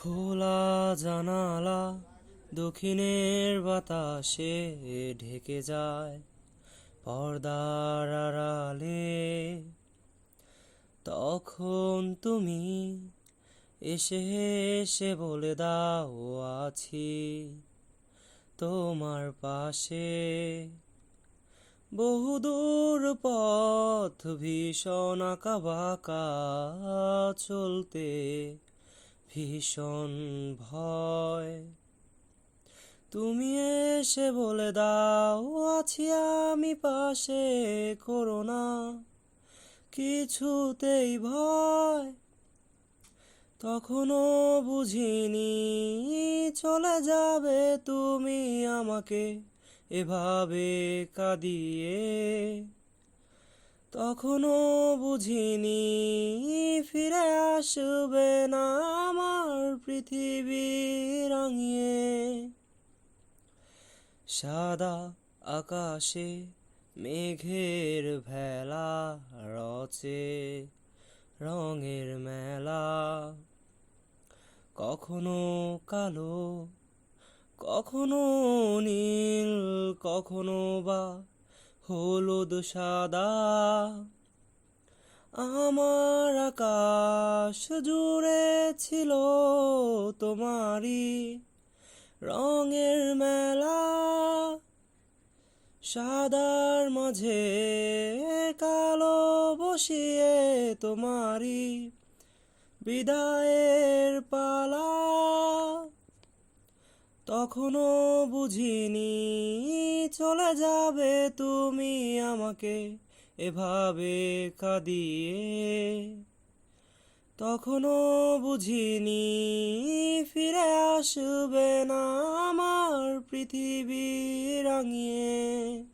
খোলা জানালা দক্ষিণের বাতাসে ঢেকে যায় পর্দার আড়ালে। তখন তুমি এসে এসে বলে দাও আছি তোমার পাশে। বহুদূর পথ ভীষণ আঁকাবাঁকা চলতে ভীষণ ভয়। তুমি এসে বলে দাও আছি আমি পাশে, করো না কিছুতেই ভয়। তখনও বুঝিনি চলে যাবে তুমি আমাকে এভাবে কাঁদিয়ে। তখনও বুঝিনি ফিরে আসবে না আমার পৃথিবী রাঙিয়ে। সাদা আকাশে মেঘের ভেলা রচে রঙের মেলা। কখনো কালো, কখনো নীল, কখনো বা হলুদ সাদা। আমার আকাশ জুড়ে ছিল তোমারই রঙের মেলা। সাদার মাঝে কালো বসিয়ে তোমারই বিদায়ের পালা। তখনও বুঝিনি চলে যাবে তুমি আমাকে এভাবে কাঁদিয়ে। তখনও বুঝিনি ফিরে আসবে না আমার পৃথিবী রাঙিয়ে।